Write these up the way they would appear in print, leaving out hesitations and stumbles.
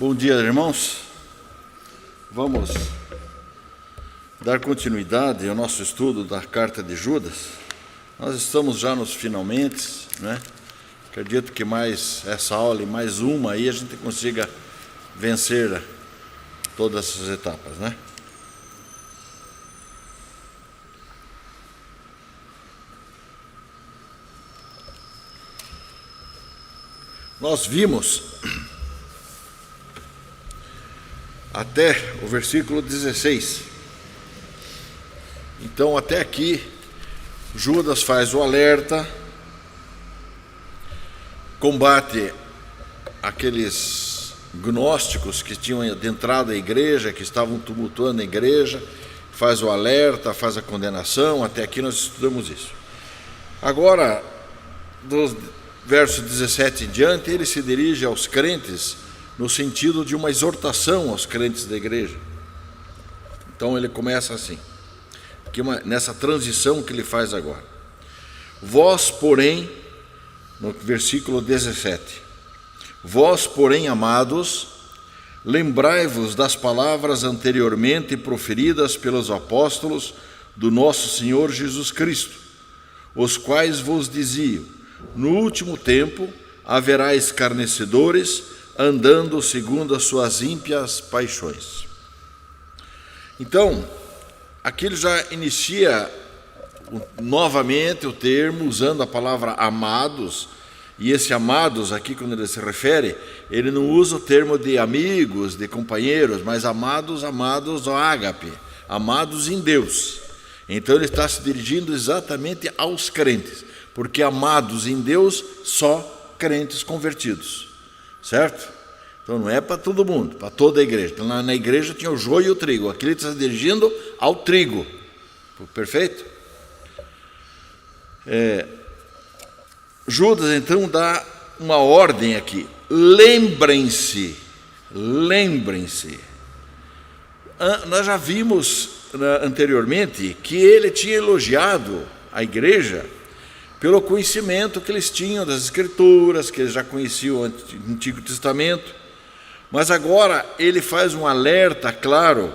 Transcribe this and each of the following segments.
Bom dia, irmãos. Vamos dar continuidade ao nosso estudo da carta de Judas. Nós estamos já nos finalmente, né? Acredito que mais essa aula e mais uma aí a gente consiga vencer todas essas etapas, né? Nós vimos até o versículo 16. Então, até aqui, Judas faz o alerta, combate aqueles gnósticos que tinham adentrado a igreja, que estavam tumultuando a igreja, faz o alerta, faz a condenação. Até aqui nós estudamos isso. Agora, dos verso 17 em diante, ele se dirige aos crentes no sentido de uma exortação aos crentes da igreja. Então ele começa assim, nessa transição que ele faz agora. Vós, porém, no versículo 17, vós, porém, amados, lembrai-vos das palavras anteriormente proferidas pelos apóstolos do nosso Senhor Jesus Cristo, os quais vos diziam: no último tempo haverá escarnecedores, andando segundo as suas ímpias paixões. Então, aqui ele já inicia novamente o termo, usando a palavra amados, e esse amados aqui, quando ele se refere, ele não usa o termo de amigos, de companheiros, mas amados ao ágape, amados em Deus. Então ele está se dirigindo exatamente aos crentes, porque amados em Deus, só crentes convertidos. Certo? Então não é para todo mundo, para toda a igreja. Então, na igreja tinha o joio e o trigo. Aqui ele está se dirigindo ao trigo. Perfeito? Judas então dá uma ordem aqui. Lembrem-se. Nós já vimos anteriormente que ele tinha elogiado a igreja pelo conhecimento que eles tinham das Escrituras, que eles já conheciam o Antigo Testamento, mas agora ele faz um alerta claro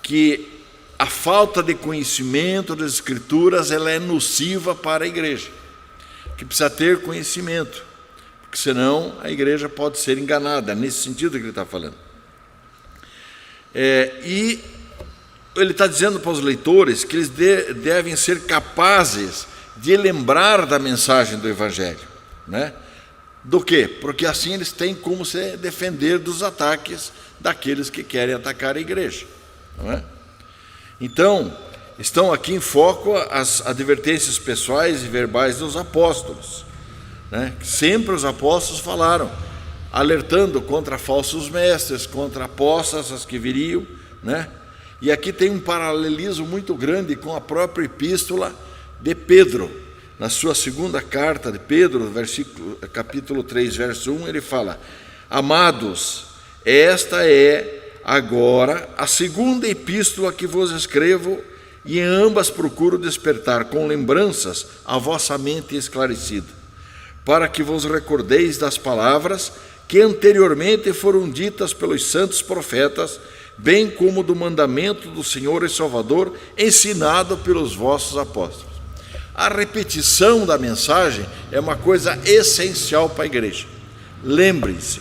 que a falta de conhecimento das Escrituras ela é nociva para a igreja, que precisa ter conhecimento, porque senão a igreja pode ser enganada, nesse sentido que ele está falando. E ele está dizendo para os leitores que eles devem ser capazes de lembrar da mensagem do Evangelho, né? Do quê? Porque assim eles têm como se defender dos ataques daqueles que querem atacar a igreja, não é? Então, estão aqui em foco as advertências pessoais e verbais dos apóstolos, né? Sempre os apóstolos falaram, alertando contra falsos mestres, contra apóstatas que viriam, né? E aqui tem um paralelismo muito grande com a própria epístola de Pedro. Na sua segunda carta de Pedro, capítulo 3, verso 1, ele fala: amados, esta é agora a segunda epístola que vos escrevo, e em ambas procuro despertar com lembranças a vossa mente esclarecida, para que vos recordeis das palavras que anteriormente foram ditas pelos santos profetas, bem como do mandamento do Senhor e Salvador, ensinado pelos vossos apóstolos. A repetição da mensagem é uma coisa essencial para a igreja. Lembrem-se,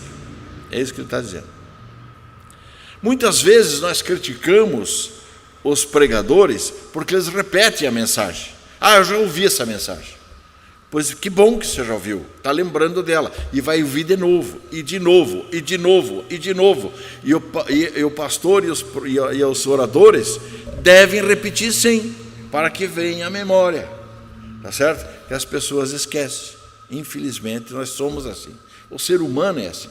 é isso que ele está dizendo. Muitas vezes nós criticamos os pregadores porque eles repetem a mensagem. Eu já ouvi essa mensagem. Pois que bom que você já ouviu, está lembrando dela, e vai ouvir de novo, e de novo, e de novo, e de novo. E o pastor e os oradores devem repetir sim, para que venha a memória. Tá certo? Que as pessoas esquecem. Infelizmente, nós somos assim. O ser humano é assim.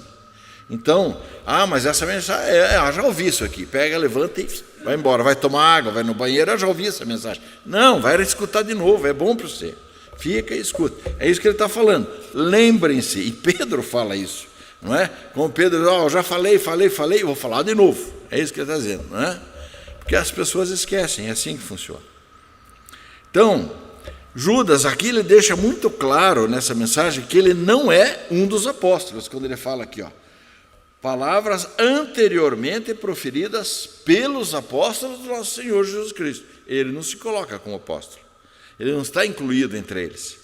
Então, mas essa mensagem, já ouvi isso aqui. Pega, levanta e vai embora. Vai tomar água, vai no banheiro, já ouvi essa mensagem. Não, vai escutar de novo, é bom para você. Fica e escuta. É isso que ele está falando. Lembrem-se, e Pedro fala isso, não é? Como Pedro, eu já falei, vou falar de novo. É isso que ele está dizendo, não é? Porque as pessoas esquecem, é assim que funciona. Então, Judas aqui ele deixa muito claro nessa mensagem que ele não é um dos apóstolos, quando ele fala aqui, palavras anteriormente proferidas pelos apóstolos do nosso Senhor Jesus Cristo. Ele não se coloca como apóstolo. Ele não está incluído entre eles.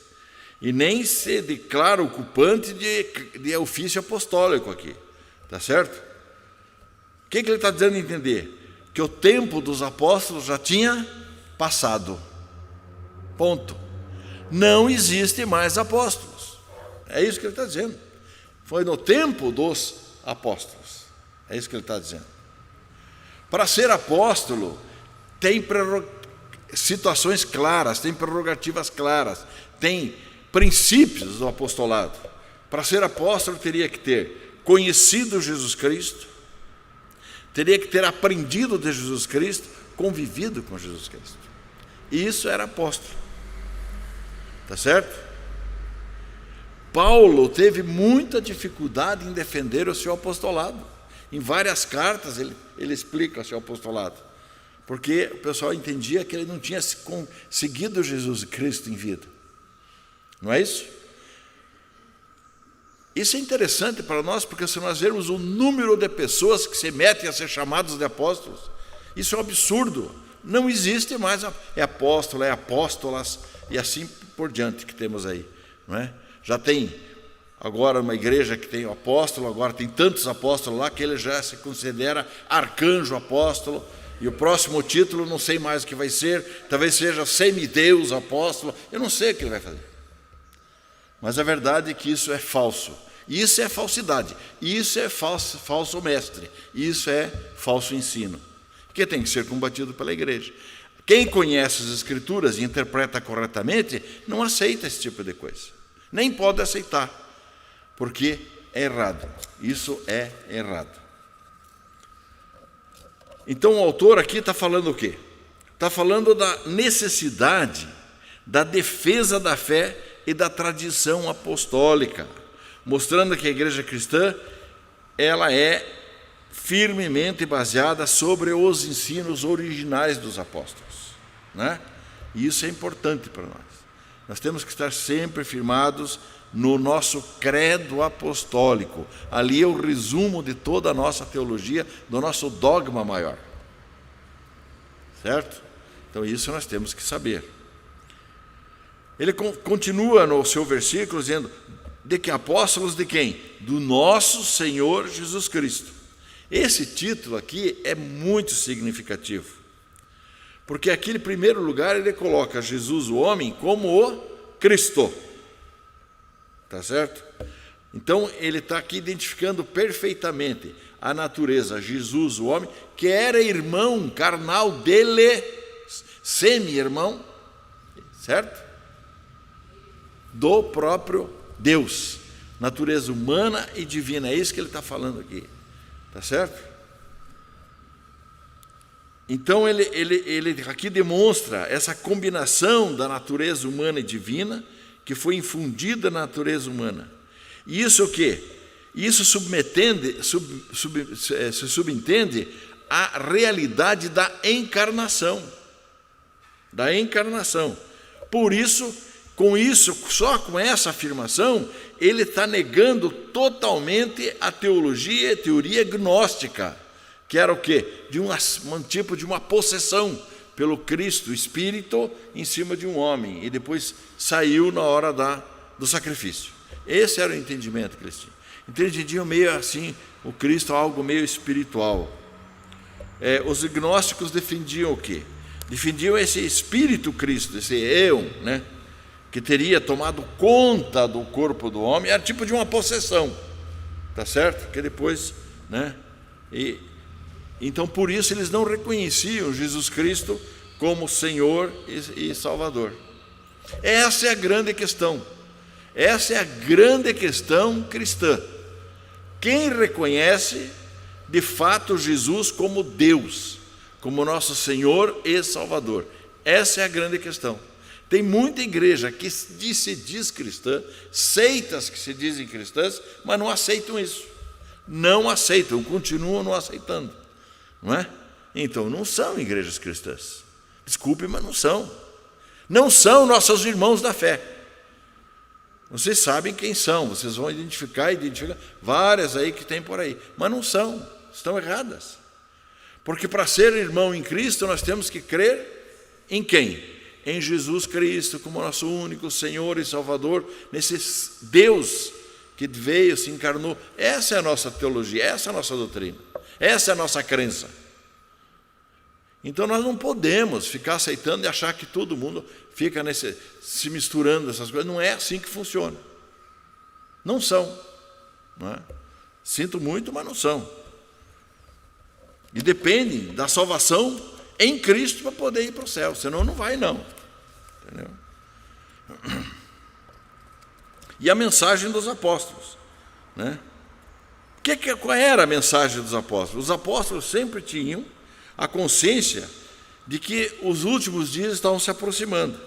E nem se declara ocupante de ofício apostólico aqui. Está certo? O que ele está dizendo a entender? Que o tempo dos apóstolos já tinha passado. Ponto. Não existe mais apóstolos. É isso que ele está dizendo. Foi no tempo dos apóstolos. É isso que ele está dizendo. Para ser apóstolo, tem situações claras, tem prerrogativas claras, tem princípios do apostolado. Para ser apóstolo, teria que ter conhecido Jesus Cristo, teria que ter aprendido de Jesus Cristo, convivido com Jesus Cristo. E isso era apóstolo. Está certo? Paulo teve muita dificuldade em defender o seu apostolado. Em várias cartas ele explica o seu apostolado. Porque o pessoal entendia que ele não tinha seguido Jesus Cristo em vida. Não é isso? Isso é interessante para nós, porque se nós vermos o número de pessoas que se metem a ser chamados de apóstolos, isso é um absurdo. Não existe mais, é apóstolo, é apóstolas, e assim por diante que temos aí. Não é? Já tem agora uma igreja que tem o apóstolo, agora tem tantos apóstolos lá que ele já se considera arcanjo apóstolo, e o próximo título não sei mais o que vai ser, talvez seja semideus apóstolo, eu não sei o que ele vai fazer. Mas a verdade é que isso é falso. Isso é falsidade. Isso é falso mestre. Isso é falso ensino. Que tem que ser combatido pela igreja. Quem conhece as Escrituras e interpreta corretamente, não aceita esse tipo de coisa. Nem pode aceitar, porque é errado. Isso é errado. Então o autor aqui está falando o quê? Está falando da necessidade da defesa da fé e da tradição apostólica, mostrando que a igreja cristã ela é firmemente baseada sobre os ensinos originais dos apóstolos, né? E isso é importante para nós. Nós temos que estar sempre firmados no nosso credo apostólico. Ali é o resumo de toda a nossa teologia, do nosso dogma maior. Certo? Então isso nós temos que saber. Ele continua no seu versículo dizendo, de que apóstolos de quem? Do nosso Senhor Jesus Cristo. Esse título aqui é muito significativo, porque aqui em primeiro lugar ele coloca Jesus, o homem, como o Cristo. Está certo? Então ele está aqui identificando perfeitamente a natureza, Jesus, o homem, que era irmão carnal dele, semi-irmão, certo? Do próprio Deus, natureza humana e divina, é isso que ele está falando aqui, está certo? Então ele aqui demonstra essa combinação da natureza humana e divina, que foi infundida na natureza humana. E isso o quê? Isso se subentende a realidade da encarnação. Da encarnação. Por isso, só com essa afirmação, ele está negando totalmente a teoria gnóstica, que era o quê? De um tipo de uma possessão pelo Cristo, o Espírito, em cima de um homem, e depois saiu na hora do sacrifício. Esse era o entendimento que eles tinham. Entendiam meio assim, o Cristo algo meio espiritual. Os gnósticos defendiam o quê? Defendiam esse Espírito Cristo, esse eu, né? Que teria tomado conta do corpo do homem, era tipo de uma possessão, tá certo? Que depois, né? Então, por isso, eles não reconheciam Jesus Cristo como Senhor e Salvador. Essa é a grande questão. Essa é a grande questão cristã. Quem reconhece, de fato, Jesus como Deus, como nosso Senhor e Salvador? Essa é a grande questão. Tem muita igreja que se diz cristã, seitas que se dizem cristãs, mas não aceitam isso. Não aceitam, continuam não aceitando. Não é? Então, não são igrejas cristãs. Desculpe, mas não são. Não são nossos irmãos da fé. Vocês sabem quem são, vocês vão identificar várias aí que tem por aí, mas não são, estão erradas. Porque para ser irmão em Cristo, nós temos que crer em quem? Em Jesus Cristo, como nosso único Senhor e Salvador, nesse Deus que veio, se encarnou. Essa é a nossa teologia, essa é a nossa doutrina, essa é a nossa crença. Então nós não podemos ficar aceitando e achar que todo mundo fica se misturando essas coisas. Não é assim que funciona. Não são. Não é? Sinto muito, mas não são. E dependem da salvação em Cristo para poder ir para o céu. Senão não vai, não. Entendeu? E a mensagem dos apóstolos. Né? Qual era a mensagem dos apóstolos? Os apóstolos sempre tinham a consciência de que os últimos dias estavam se aproximando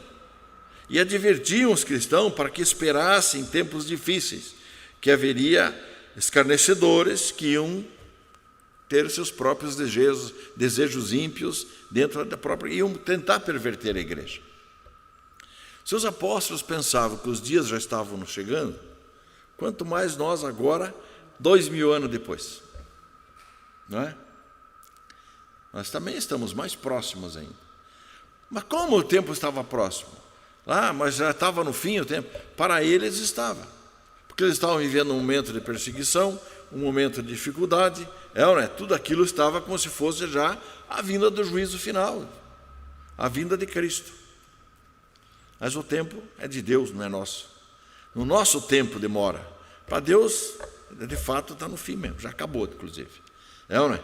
e advertiam os cristãos para que esperassem tempos difíceis, que haveria escarnecedores que iam ter seus próprios desejos ímpios dentro da própria, iam tentar perverter a igreja. Se os apóstolos pensavam que os dias já estavam chegando, quanto mais nós agora, 2000 anos depois, não é? Nós também estamos mais próximos ainda. Mas como o tempo estava próximo? Mas já estava no fim o tempo. Para eles estava. Porque eles estavam vivendo um momento de perseguição, um momento de dificuldade. Tudo aquilo estava como se fosse já a vinda do juízo final. A vinda de Cristo. Mas o tempo é de Deus, não é nosso. No nosso tempo demora. Para Deus, de fato, está no fim mesmo. Já acabou, inclusive. Não é?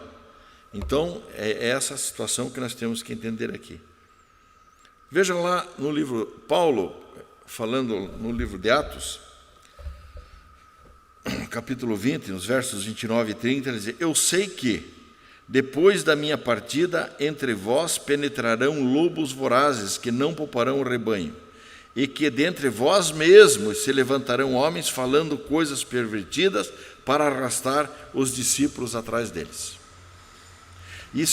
Então, é essa situação que nós temos que entender aqui. Vejam lá no livro, Paulo, falando no livro de Atos, capítulo 20, nos versos 29 e 30, ele diz: eu sei que, depois da minha partida, entre vós penetrarão lobos vorazes que não pouparão o rebanho, e que dentre vós mesmos se levantarão homens falando coisas pervertidas para arrastar os discípulos atrás deles. E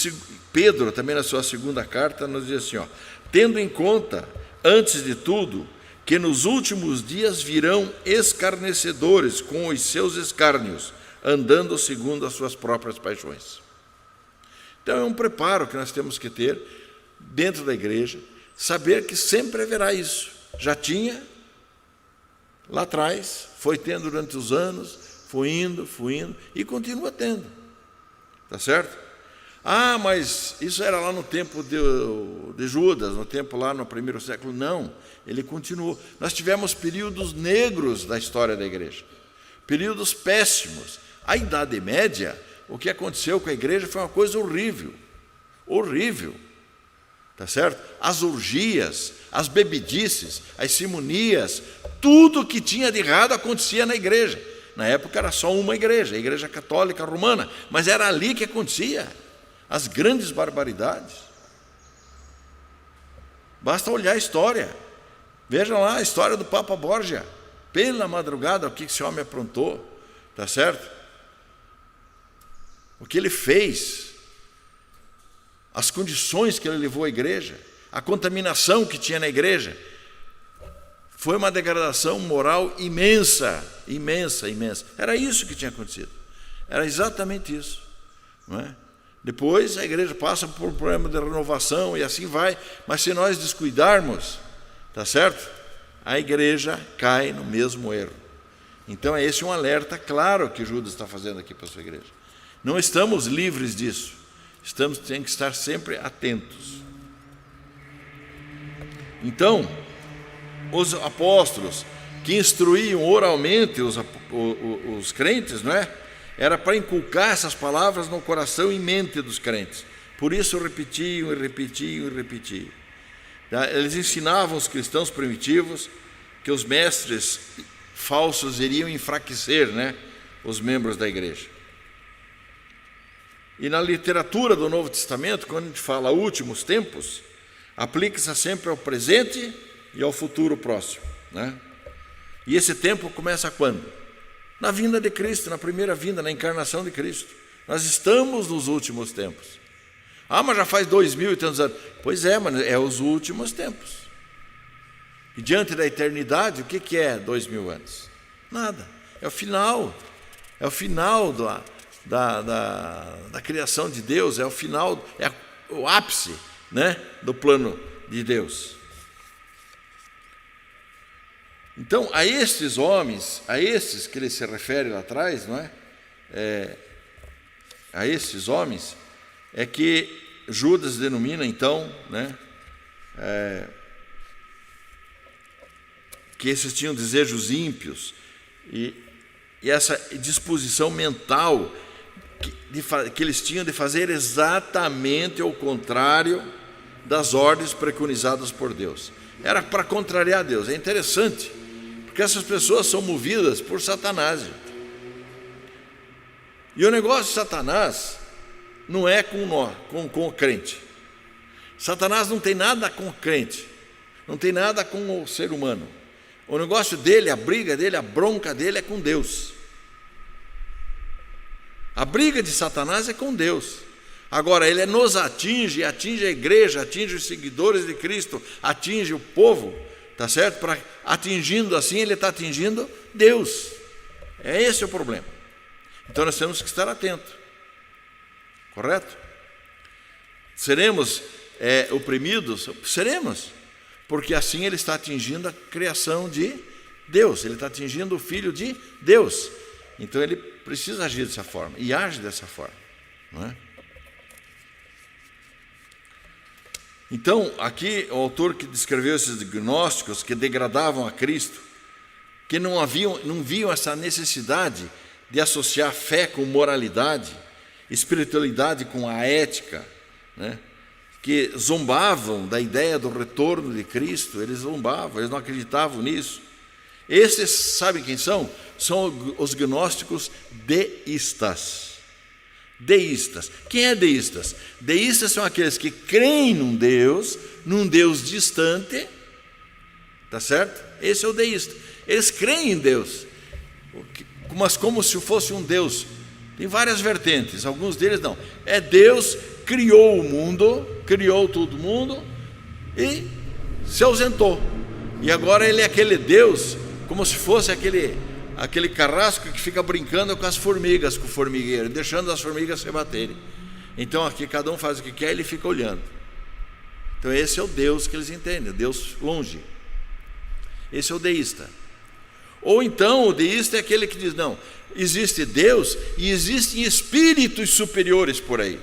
Pedro, também na sua segunda carta, nos diz assim, tendo em conta, antes de tudo, que nos últimos dias virão escarnecedores com os seus escárnios, andando segundo as suas próprias paixões. Então é um preparo que nós temos que ter dentro da igreja, saber que sempre haverá isso. Já tinha lá atrás, foi tendo durante os anos, foi indo, e continua tendo. Tá certo? Mas isso era lá no tempo de Judas, no tempo lá no primeiro século. Não, ele continuou. Nós tivemos períodos negros da história da igreja, períodos péssimos. A Idade Média, o que aconteceu com a igreja foi uma coisa horrível, horrível, tá certo? As orgias, as bebidices, as simonias, tudo que tinha de errado acontecia na igreja. Na época era só uma igreja, a Igreja Católica Romana, mas era ali que acontecia as grandes barbaridades. Basta olhar a história. Vejam lá a história do Papa Borgia. Pela madrugada, o que esse homem aprontou, tá certo? O que ele fez, as condições que ele levou à igreja, a contaminação que tinha na igreja, foi uma degradação moral imensa, imensa, imensa. Era isso que tinha acontecido. Era exatamente isso, não é? Depois a igreja passa por um problema de renovação e assim vai, mas se nós descuidarmos, tá certo? A igreja cai no mesmo erro. Então esse é um alerta claro que Judas está fazendo aqui para a sua igreja. Não estamos livres disso. Temos que estar sempre atentos. Então, os apóstolos que instruíam oralmente os crentes, não é? Era para inculcar essas palavras no coração e mente dos crentes. Por isso repetiam e repetiam e repetiam. Eles ensinavam os cristãos primitivos que os mestres falsos iriam enfraquecer, né, os membros da igreja. E na literatura do Novo Testamento, quando a gente fala últimos tempos, aplica-se sempre ao presente e ao futuro próximo, né? E esse tempo começa quando? Na vinda de Cristo, na primeira vinda, na encarnação de Cristo. Nós estamos nos últimos tempos. Mas já faz 2000 e tantos anos. Pois é, mas é os últimos tempos. E diante da eternidade, o que é 2000 anos? Nada. É o final. É o final da criação de Deus, é o final, é o ápice, né, do plano de Deus. Então, a estes homens, a estes que ele se refere lá atrás, não é? A estes homens, é que Judas denomina, então, né, que esses tinham desejos ímpios e essa disposição mental que eles tinham de fazer exatamente o contrário das ordens preconizadas por Deus. Era para contrariar Deus. É interessante, porque essas pessoas são movidas por Satanás. E o negócio de Satanás não é com o crente. Satanás não tem nada com o crente, não tem nada com o ser humano. O negócio dele, a briga dele, a bronca dele é com Deus. A briga de Satanás é com Deus. Agora, ele nos atinge a igreja, atinge os seguidores de Cristo, atinge o povo, tá certo? Atingindo assim, ele está atingindo Deus. É esse o problema. Então, nós temos que estar atentos. Correto? Seremos oprimidos? Seremos. Porque assim ele está atingindo a criação de Deus. Ele está atingindo o Filho de Deus. Então, ele precisa agir dessa forma. E age dessa forma. Não é? Então, aqui o autor que descreveu esses gnósticos que degradavam a Cristo, que não viam essa necessidade de associar fé com moralidade, espiritualidade com a ética, né? Que zombavam da ideia do retorno de Cristo, eles zombavam, eles não acreditavam nisso. Esses, sabem quem são? São os gnósticos deístas. Deístas. Quem é deístas? Deístas são aqueles que creem num Deus distante, tá certo? Esse é o deísta. Eles creem em Deus, mas como se fosse um Deus. Tem várias vertentes, alguns deles não. É Deus criou o mundo, criou todo mundo e se ausentou. E agora ele é aquele Deus, como se fosse aquele carrasco que fica brincando com as formigas, com o formigueiro, deixando as formigas se baterem. Então aqui cada um faz o que quer e ele fica olhando. Então esse é o Deus que eles entendem, o Deus longe. Esse é o deísta. Ou então o deísta é aquele que diz, não, existe Deus e existem espíritos superiores por aí.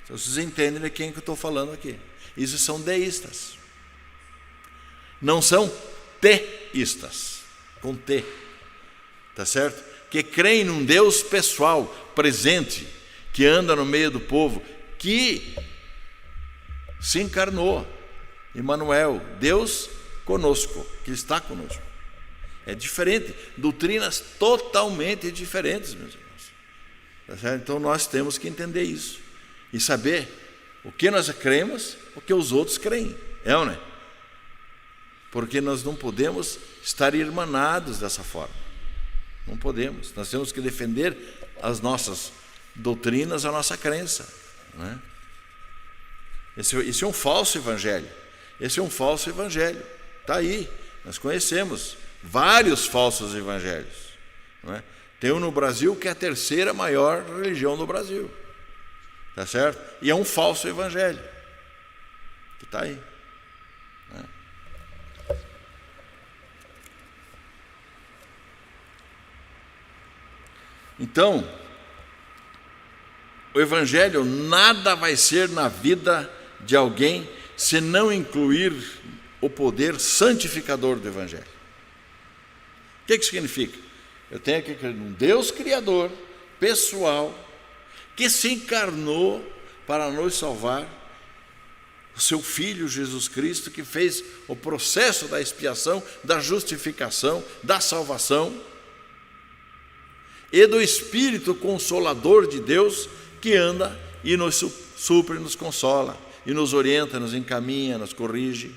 Então, vocês entendem de quem que eu estou falando aqui. Esses são deístas. Não são teístas, com T, tá certo? Que creem num Deus pessoal, presente, que anda no meio do povo, que se encarnou, Emmanuel, Deus conosco, que está conosco. É diferente, doutrinas totalmente diferentes, meus irmãos. Tá certo? Então nós temos que entender isso e saber o que nós cremos, o que os outros creem, ou não é? Porque nós não podemos estar irmanados dessa forma. Não podemos. Nós temos que defender as nossas doutrinas, a nossa crença. Não é? Esse é um falso evangelho. Esse é um falso evangelho. Está aí. Nós conhecemos vários falsos evangelhos. Não é? Tem um no Brasil que é a terceira maior religião do Brasil. Tá certo? E é um falso evangelho. Que está aí. Não é? Então, o Evangelho nada vai ser na vida de alguém se não incluir o poder santificador do Evangelho. O que significa? Eu tenho que crer num Deus Criador, pessoal, que se encarnou para nos salvar, o seu Filho Jesus Cristo, que fez o processo da expiação, da justificação, da salvação, e do Espírito Consolador de Deus, que anda e nos supre, nos consola, e nos orienta, nos encaminha, nos corrige.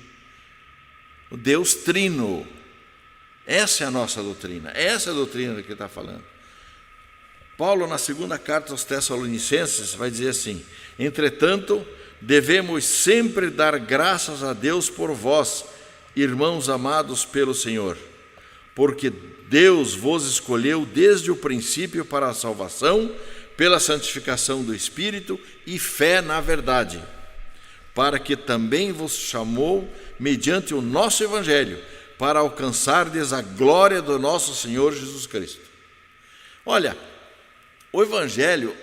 O Deus Trino. Essa é a nossa doutrina, essa é a doutrina que está falando. Paulo, na segunda carta aos Tessalonicenses, vai dizer assim: entretanto, devemos sempre dar graças a Deus por vós, irmãos amados pelo Senhor, porque Deus vos escolheu desde o princípio para a salvação, pela santificação do Espírito e fé na verdade, para que também vos chamou mediante o nosso Evangelho, para alcançardes a glória do nosso Senhor Jesus Cristo. Olha, o Evangelho,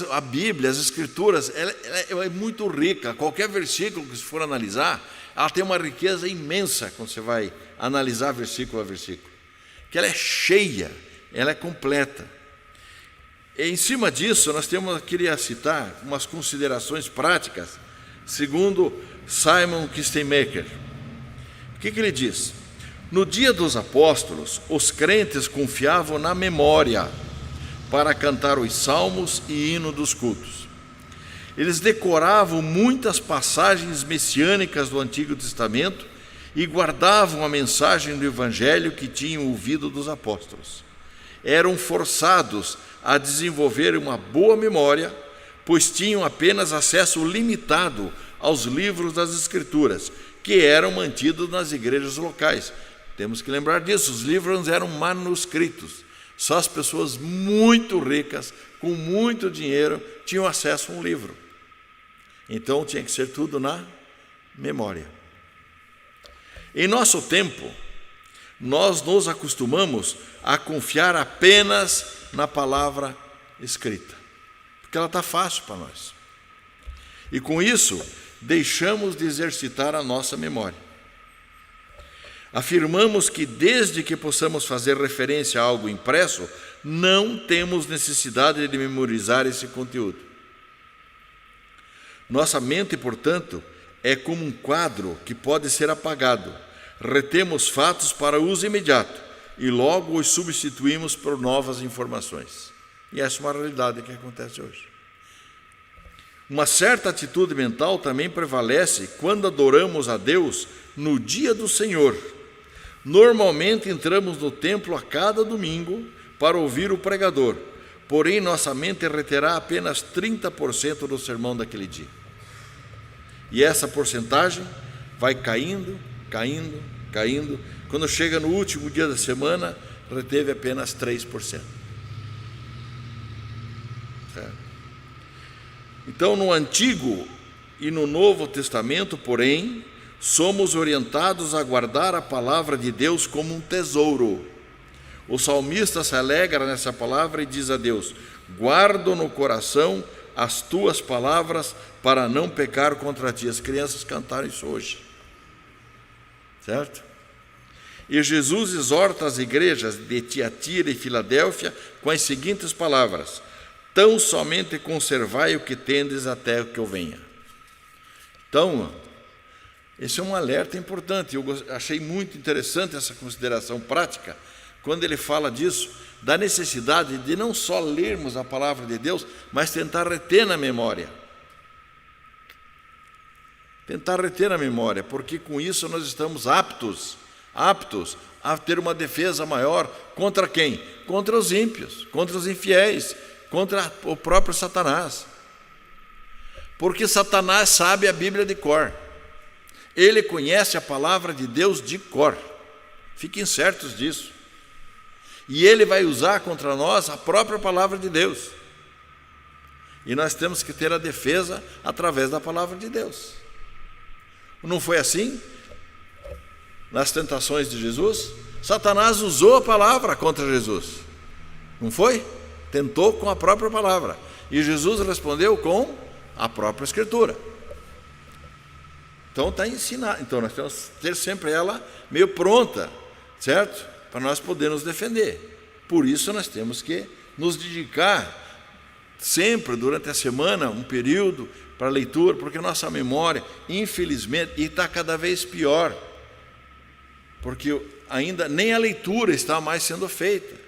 a Bíblia, as Escrituras, ela é muito rica. Qualquer versículo que você for analisar, ela tem uma riqueza imensa quando você vai analisar versículo a versículo, que ela é cheia, ela é completa. E em cima disso, queria citar umas considerações práticas, segundo Simon Kistemaker. O que ele diz? No dia dos apóstolos, os crentes confiavam na memória para cantar os salmos e hino dos cultos. Eles decoravam muitas passagens messiânicas do Antigo Testamento e guardavam a mensagem do Evangelho que tinham ouvido dos apóstolos. Eram forçados a desenvolver uma boa memória, pois tinham apenas acesso limitado aos livros das Escrituras, que eram mantidos nas igrejas locais. Temos que lembrar disso, os livros eram manuscritos. Só as pessoas muito ricas, com muito dinheiro, tinham acesso a um livro. Então tinha que ser tudo na memória. Em nosso tempo, nós nos acostumamos a confiar apenas na palavra escrita, porque ela está fácil para nós. E com isso, deixamos de exercitar a nossa memória. Afirmamos que desde que possamos fazer referência a algo impresso, não temos necessidade de memorizar esse conteúdo. Nossa mente, portanto, é como um quadro que pode ser apagado. Retemos fatos para uso imediato e logo os substituímos por novas informações. E essa é uma realidade que acontece hoje. Uma certa atitude mental também prevalece quando adoramos a Deus no dia do Senhor. Normalmente entramos no templo a cada domingo para ouvir o pregador, porém nossa mente reterá apenas 30% do sermão daquele dia. E essa porcentagem vai caindo. Quando chega no último dia da semana, reteve apenas 3%. Certo? Então, no Antigo e no Novo Testamento, porém, somos orientados a guardar a palavra de Deus como um tesouro. O salmista se alegra nessa palavra e diz a Deus: guardo no coração as tuas palavras para não pecar contra ti. As crianças cantaram isso hoje. Certo? E Jesus exorta as igrejas de Tiatira e Filadélfia com as seguintes palavras: tão somente conservai o que tendes até que eu venha. Então, esse é um alerta importante. Eu achei muito interessante essa consideração prática, quando ele fala disso, da necessidade de não só lermos a palavra de Deus, mas tentar reter na memória. Tentar reter na memória, porque com isso nós estamos aptos a ter uma defesa maior contra quem? Contra os ímpios, contra os infiéis, contra o próprio Satanás. Porque Satanás sabe a Bíblia de cor. Ele conhece a palavra de Deus de cor. Fiquem certos disso. E ele vai usar contra nós a própria palavra de Deus. E nós temos que ter a defesa através da palavra de Deus. Não foi assim nas tentações de Jesus? Satanás usou a palavra contra Jesus. Não foi? Tentou com a própria palavra. E Jesus respondeu com a própria Escritura. Então está ensinado. Então nós temos que ter sempre ela meio pronta, certo? Para nós podermos defender. Por isso nós temos que nos dedicar sempre durante a semana, um período para a leitura, porque nossa memória, infelizmente, está cada vez pior. Porque ainda nem a leitura está mais sendo feita.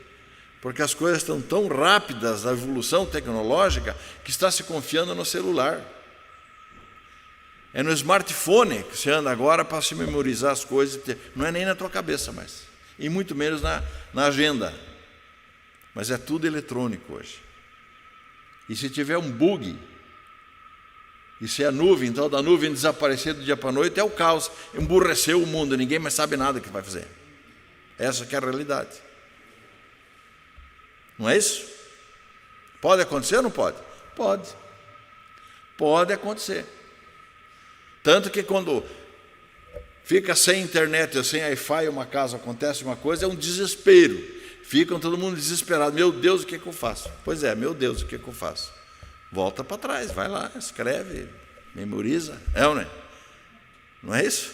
Porque as coisas estão tão rápidas, a evolução tecnológica, que está se confiando no celular. É no smartphone que você anda agora para se memorizar as coisas. Não é nem na tua cabeça mais. E muito menos na agenda. Mas é tudo eletrônico hoje. E se tiver um bug, E se a nuvem, então, da nuvem desaparecer do dia para a noite, é o caos, emburreceu o mundo, ninguém mais sabe nada que vai fazer. Essa que é a realidade. Não é isso? Pode acontecer ou não pode? Pode. Pode acontecer. Tanto que quando fica sem internet ou sem Wi-Fi, uma casa, acontece uma coisa, é um desespero. Ficam todo mundo desesperado. Meu Deus, o que é que eu faço? Pois é, meu Deus, o que é que eu faço? Volta para trás, vai lá, escreve, memoriza. É ou não é? Não é isso?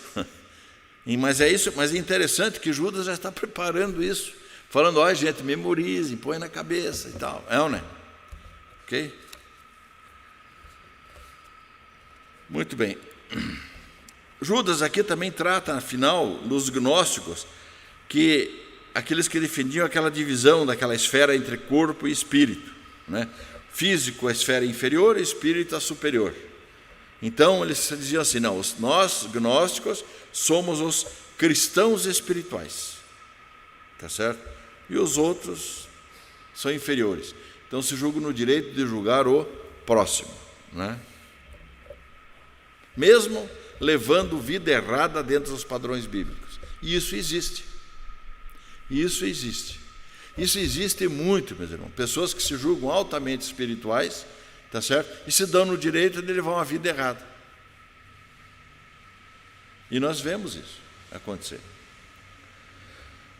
Mas é isso, mas é interessante que Judas já está preparando isso. Falando, ó, gente, memorize, põe na cabeça e tal. É ou não é? Ok? Muito bem. Judas aqui também trata, afinal, dos gnósticos, que aqueles que defendiam aquela divisão daquela esfera entre corpo e espírito, né? Físico a esfera inferior e espírito a superior. Então eles diziam assim, não, nós gnósticos somos os cristãos espirituais, tá certo? E os outros são inferiores. Então se julgam no direito de julgar o próximo, né? Mesmo levando vida errada dentro dos padrões bíblicos. E isso existe. Isso existe. Isso existe muito, meus irmãos. Pessoas que se julgam altamente espirituais, tá certo? E se dão no direito de levar uma vida errada. E nós vemos isso acontecer.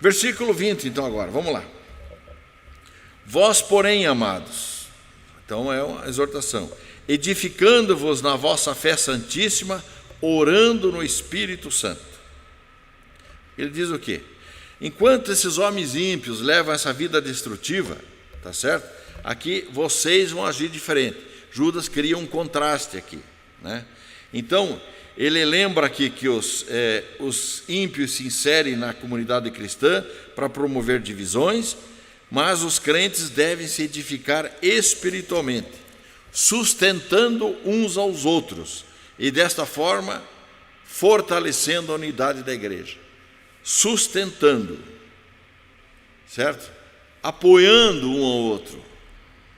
Versículo 20, então, agora, vamos lá. Vós, porém, amados, então é uma exortação, edificando-vos na vossa fé santíssima, orando no Espírito Santo. Ele diz o quê? Enquanto esses homens ímpios levam essa vida destrutiva, tá certo? Aqui vocês vão agir diferente. Judas cria um contraste aqui, né? Então, ele lembra aqui que os ímpios se inserem na comunidade cristã para promover divisões, mas os crentes devem se edificar espiritualmente, sustentando uns aos outros, e desta forma fortalecendo a unidade da igreja. Sustentando, certo? Apoiando um ao outro,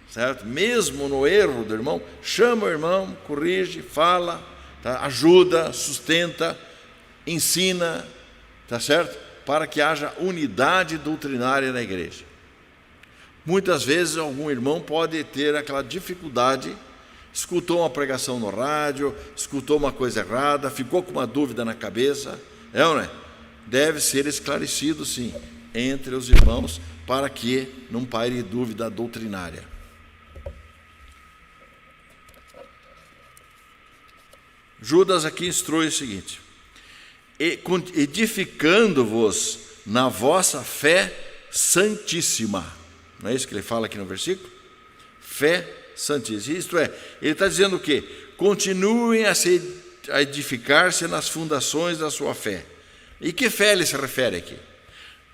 certo? Mesmo no erro do irmão, chama o irmão, corrige, fala, tá? Ajuda, sustenta, ensina, tá certo? Para que haja unidade doutrinária na igreja. Muitas vezes algum irmão pode ter aquela dificuldade, escutou uma pregação no rádio, escutou uma coisa errada, ficou com uma dúvida na cabeça, é ou não é? Deve ser esclarecido, sim, entre os irmãos, para que não paire dúvida doutrinária. Judas aqui instrui o seguinte: edificando-vos na vossa fé santíssima. Não é isso que ele fala aqui no versículo? Fé santíssima. Isto é, ele está dizendo o quê? Continuem a edificar-se nas fundações da sua fé. E que fé ele se refere aqui?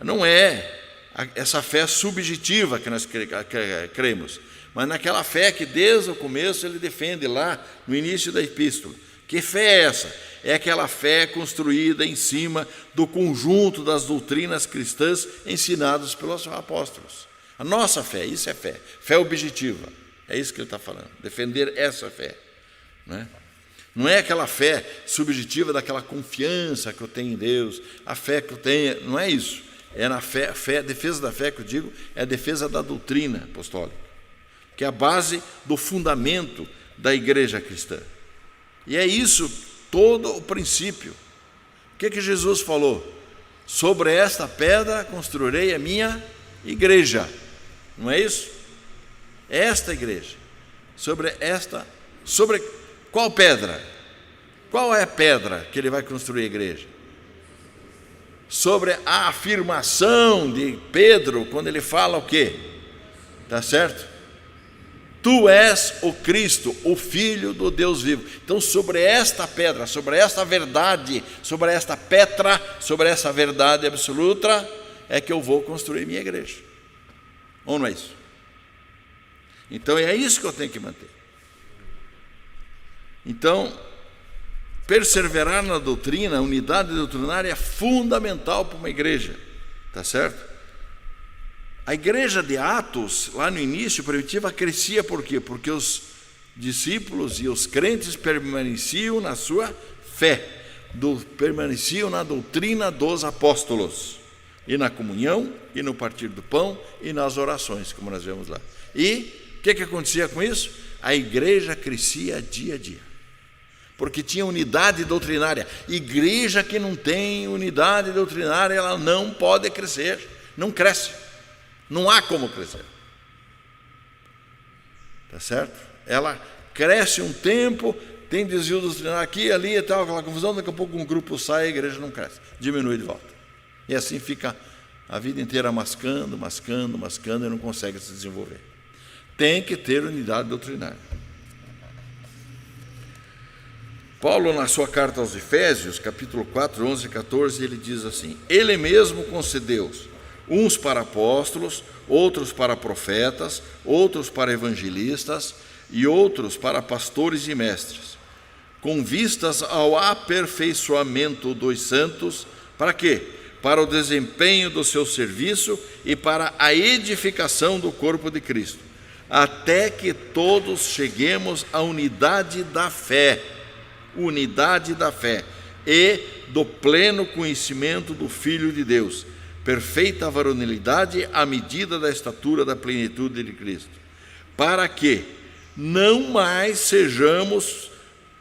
Não é essa fé subjetiva que nós cremos, mas naquela fé que desde o começo ele defende lá no início da epístola. Que fé é essa? É aquela fé construída em cima do conjunto das doutrinas cristãs ensinadas pelos apóstolos. A nossa fé, isso é fé, fé objetiva. É isso que ele está falando, defender essa fé, né? Não é aquela fé subjetiva daquela confiança que eu tenho em Deus, a fé que eu tenho, não é isso. É na fé, a defesa da fé que eu digo, é a defesa da doutrina apostólica, que é a base do fundamento da igreja cristã. E é isso todo o princípio. O que Jesus falou? Sobre esta pedra construirei a minha igreja. Não é isso? Esta igreja. Sobre qual pedra? Qual é a pedra que ele vai construir a igreja? Sobre a afirmação de Pedro, quando ele fala o quê? Tá certo? Tu és o Cristo, o Filho do Deus vivo. Então, sobre esta pedra, sobre esta verdade, sobre esta petra, sobre essa verdade absoluta, é que eu vou construir minha igreja. Ou não é isso? Então, é isso que eu tenho que manter. Então, perseverar na doutrina, a unidade doutrinária é fundamental para uma igreja, tá certo? A igreja de Atos, lá no início, primitiva, crescia por quê? Porque os discípulos e os crentes permaneciam na sua fé, permaneciam na doutrina dos apóstolos, e na comunhão, e no partir do pão, e nas orações, como nós vemos lá. E o que acontecia com isso? A igreja crescia dia a dia, porque tinha unidade doutrinária. Igreja que não tem unidade doutrinária, ela não pode crescer, não cresce, não há como crescer. Tá certo? Ela cresce um tempo, tem desvio doutrinário aqui, ali e tal, aquela confusão, daqui a pouco um grupo sai, a igreja não cresce, diminui de volta. E assim fica a vida inteira mascando e não consegue se desenvolver. Tem que ter unidade doutrinária. Paulo, na sua carta aos Efésios, capítulo 4, 11 e 14, ele diz assim: Ele mesmo concedeu uns para apóstolos, outros para profetas, outros para evangelistas e outros para pastores e mestres, com vistas ao aperfeiçoamento dos santos. Para quê? Para o desempenho do seu serviço e para a edificação do corpo de Cristo, até que todos cheguemos à unidade da fé e do pleno conhecimento do Filho de Deus, perfeita varonilidade à medida da estatura da plenitude de Cristo, para que não mais sejamos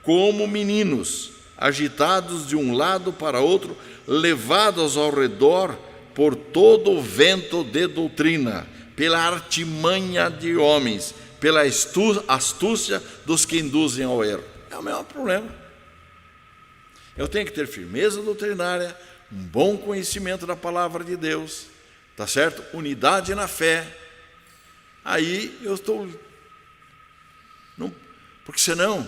como meninos, agitados de um lado para outro, levados ao redor por todo o vento de doutrina, pela artimanha de homens, pela astúcia dos que induzem ao erro. É o mesmo problema. Eu tenho que ter firmeza doutrinária, um bom conhecimento da palavra de Deus, tá certo? Unidade na fé. Aí eu estou... Não, porque senão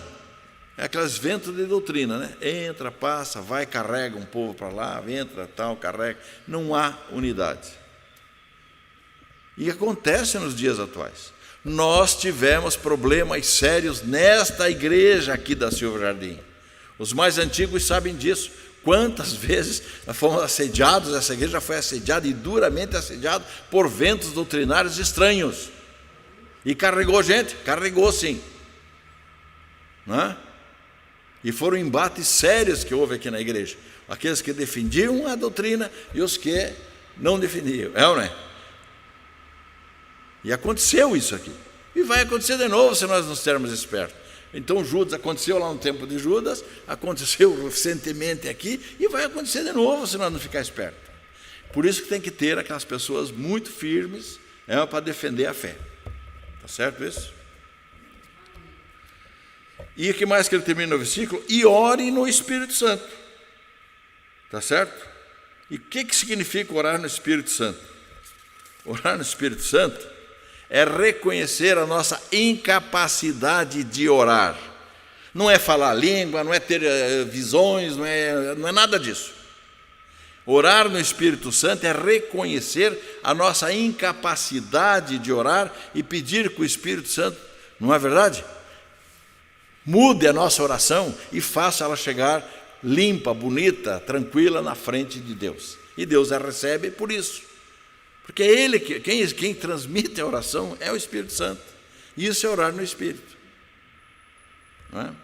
é aqueles ventos de doutrina, né? Entra, passa, vai, carrega um povo para lá, entra, tal, carrega. Não há unidade. E acontece nos dias atuais. Nós tivemos problemas sérios nesta igreja aqui da Silva Jardim. Os mais antigos sabem disso. Quantas vezes nós fomos assediados, essa igreja já foi assediada e duramente assediada por ventos doutrinários estranhos. E carregou gente, carregou sim. Não é? E foram embates sérios que houve aqui na igreja. Aqueles que defendiam a doutrina e os que não defendiam. É ou não é? E aconteceu isso aqui. E vai acontecer de novo se nós não estivermos espertos. Então Judas, aconteceu lá no tempo de Judas, aconteceu recentemente aqui, e vai acontecer de novo se nós não ficar espertos. Por isso que tem que ter aquelas pessoas muito firmes, para defender a fé. Está certo isso? E o que mais que ele termina no versículo? E ore no Espírito Santo. Está certo? E o que significa orar no Espírito Santo? Orar no Espírito Santo é reconhecer a nossa incapacidade de orar. Não é falar língua, não é ter visões, não é nada disso. Orar no Espírito Santo é reconhecer a nossa incapacidade de orar e pedir que o Espírito Santo, não é verdade? Mude a nossa oração e faça ela chegar limpa, bonita, tranquila na frente de Deus. E Deus a recebe por isso. Porque é Ele, quem transmite a oração é o Espírito Santo. Isso é orar no Espírito. Não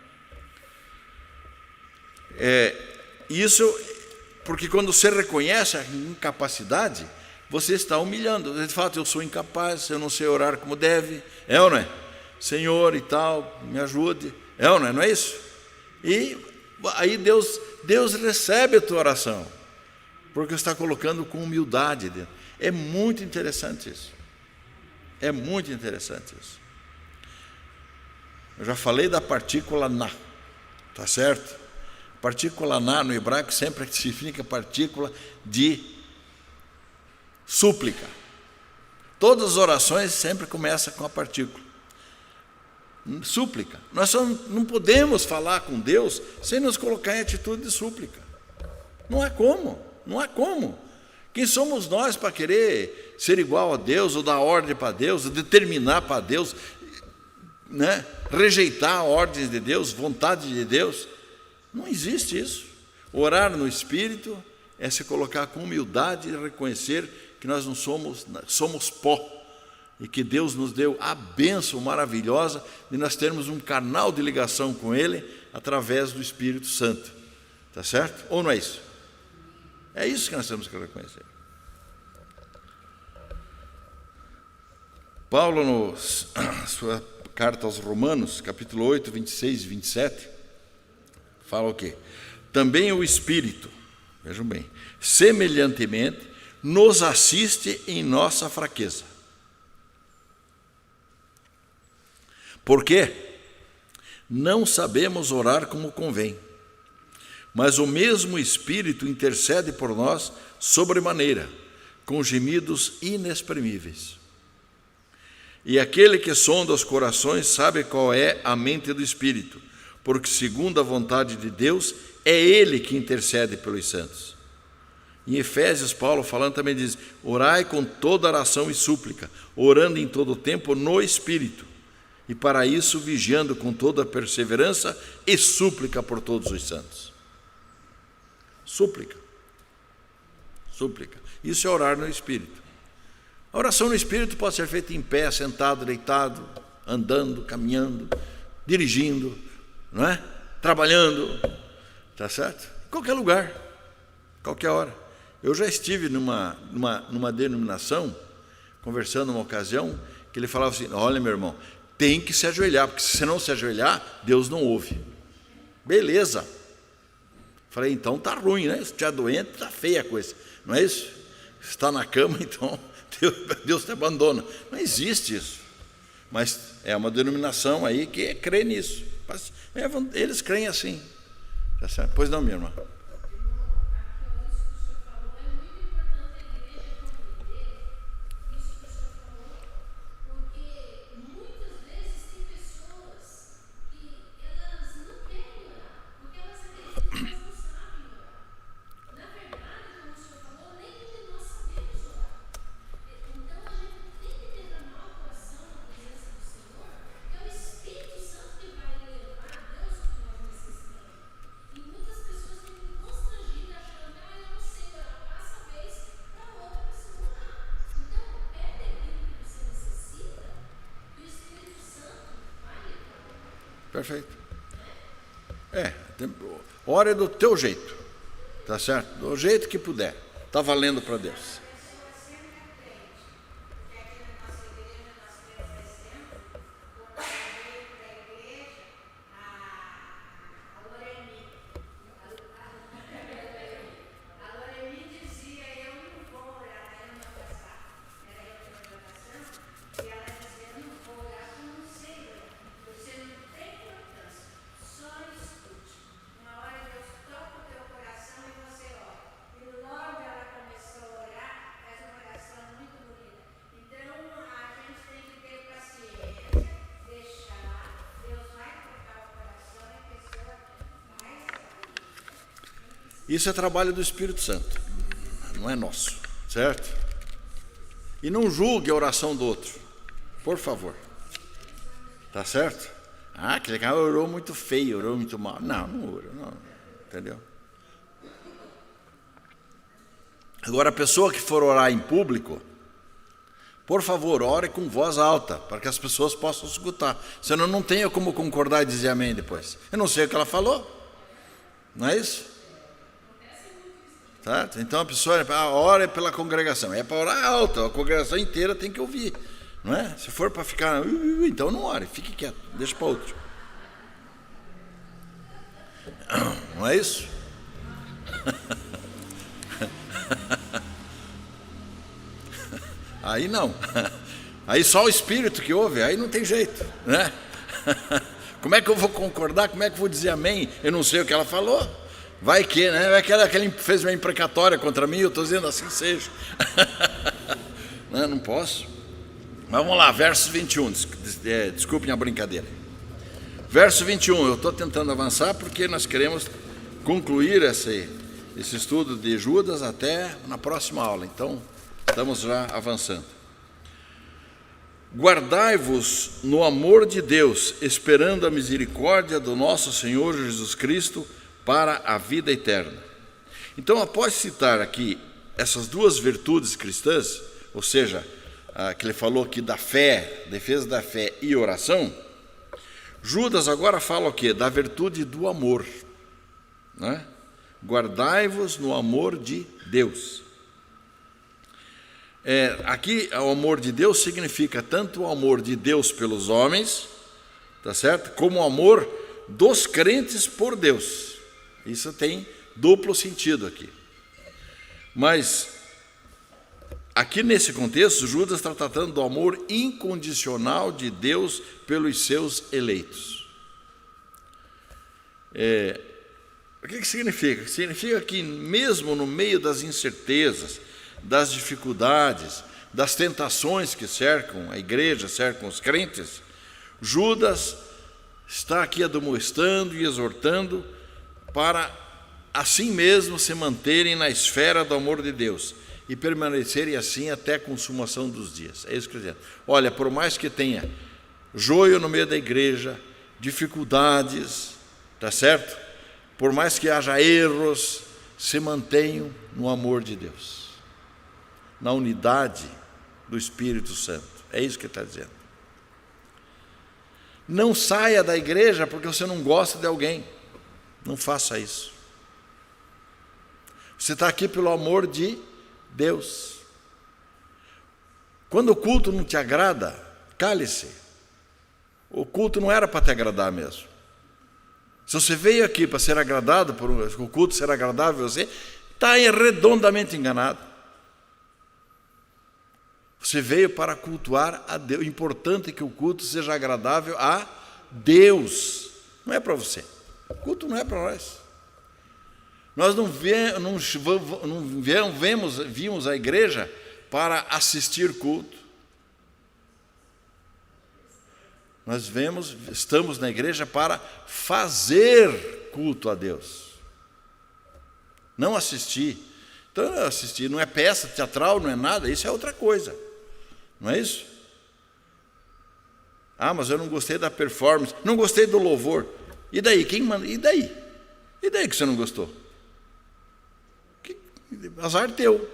é? Isso, porque quando você reconhece a incapacidade, você está humilhando. Você fala, eu sou incapaz, eu não sei orar como deve. É ou não é? Senhor e tal, me ajude. É ou não é? Não é isso? E aí Deus recebe a tua oração, porque você está colocando com humildade dentro. É muito interessante isso. É muito interessante isso. Eu já falei da partícula na, tá certo? Partícula na no hebraico sempre significa partícula de súplica. Todas as orações sempre começam com a partícula súplica. Nós só não podemos falar com Deus sem nos colocar em atitude de súplica. Não há como, não há como. Quem somos nós para querer ser igual a Deus, ou dar ordem para Deus, ou determinar para Deus, né? Rejeitar ordens de Deus, vontade de Deus? Não existe isso. Orar no Espírito é se colocar com humildade e reconhecer que nós não somos pó, e que Deus nos deu a bênção maravilhosa de nós termos um canal de ligação com Ele através do Espírito Santo. Está certo? Ou não é isso? É isso que nós temos que reconhecer. Paulo, na sua carta aos Romanos, capítulo 8, 26 e 27, fala o quê? Também o Espírito, vejam bem, semelhantemente, nos assiste em nossa fraqueza. Porque não sabemos orar como convém, mas o mesmo Espírito intercede por nós sobremaneira, com gemidos inexprimíveis. E aquele que sonda os corações sabe qual é a mente do Espírito, porque segundo a vontade de Deus, é Ele que intercede pelos santos. Em Efésios, Paulo falando também diz, orai com toda oração e súplica, orando em todo o tempo no Espírito, e para isso vigiando com toda perseverança e súplica por todos os santos. Súplica. Súplica. Isso é orar no Espírito. A oração no Espírito pode ser feita em pé, sentado, deitado, andando, caminhando, dirigindo, não é? Trabalhando, tá certo? Em qualquer lugar, qualquer hora. Eu já estive numa denominação, conversando numa ocasião, que ele falava assim, olha meu irmão, tem que se ajoelhar, porque se você não se ajoelhar, Deus não ouve. Beleza. Falei, então tá ruim, né? Se estiver doente, tá feia a coisa. Não é isso? Se está na cama, então Deus te abandona. Não existe isso. Mas é uma denominação aí que crê nisso. Eles creem assim. Tá certo? Pois não, minha irmã. Perfeito. Ore do teu jeito, tá certo? Do jeito que puder. Está valendo para Deus. Isso é trabalho do Espírito Santo, não é nosso, certo? E não julgue a oração do outro, por favor. Tá certo? Aquele cara orou muito feio, orou muito mal. Não orou, não. Entendeu? Agora, a pessoa que for orar em público, por favor, ore com voz alta, para que as pessoas possam escutar. Senão não tenha como concordar e dizer amém depois. Eu não sei o que ela falou. Não é isso? Certo? Então a pessoa ora pela congregação. É para orar alto, a congregação inteira tem que ouvir. Não é? Se for para ficar, então não ore, fique quieto, deixa para outro. Não é isso? Aí não. Aí só o Espírito que ouve, aí não tem jeito, né? Como é que eu vou concordar? Como é que eu vou dizer amém? Eu não sei o que ela falou. Vai que, né? Vai que ela fez uma imprecatória contra mim, eu estou dizendo assim seja. Não posso. Vamos lá, verso 21. Desculpem a brincadeira. Verso 21, eu estou tentando avançar porque nós queremos concluir esse estudo de Judas até na próxima aula. Então, estamos já avançando. Guardai-vos no amor de Deus, esperando a misericórdia do nosso Senhor Jesus Cristo para a vida eterna. Então, após citar aqui essas duas virtudes cristãs, ou seja, que ele falou aqui da fé, defesa da fé e oração, Judas agora fala o quê? Da virtude do amor, né? Guardai-vos no amor de Deus. Aqui, o amor de Deus significa tanto o amor de Deus pelos homens, tá certo? Como o amor dos crentes por Deus. Isso tem duplo sentido aqui. Mas, aqui nesse contexto, Judas está tratando do amor incondicional de Deus pelos seus eleitos. O que significa? Significa que mesmo no meio das incertezas, das dificuldades, das tentações que cercam a igreja, cercam os crentes, Judas está aqui admoestando e exortando para assim mesmo se manterem na esfera do amor de Deus e permanecerem assim até a consumação dos dias. É isso que ele diz. Olha, por mais que tenha joio no meio da igreja, dificuldades, tá certo? Por mais que haja erros, se mantenham no amor de Deus, na unidade do Espírito Santo. É isso que ele está dizendo. Não saia da igreja porque você não gosta de alguém. Não faça isso. Você está aqui pelo amor de Deus. Quando o culto não te agrada, cale-se. O culto não era para te agradar mesmo. Se você veio aqui para ser agradado, por o culto ser agradável a você, está redondamente enganado. Você veio para cultuar a Deus. O importante é que o culto seja agradável a Deus. Não é para você. O culto não é para nós. Nós não vimos a igreja para assistir culto. Nós estamos na igreja para fazer culto a Deus. Não assistir. Então, assistir não é peça teatral, não é nada, isso é outra coisa. Não é isso? Ah, mas eu não gostei da performance, não gostei do louvor. E daí? Quem manda? E daí? E daí que você não gostou? Azar teu.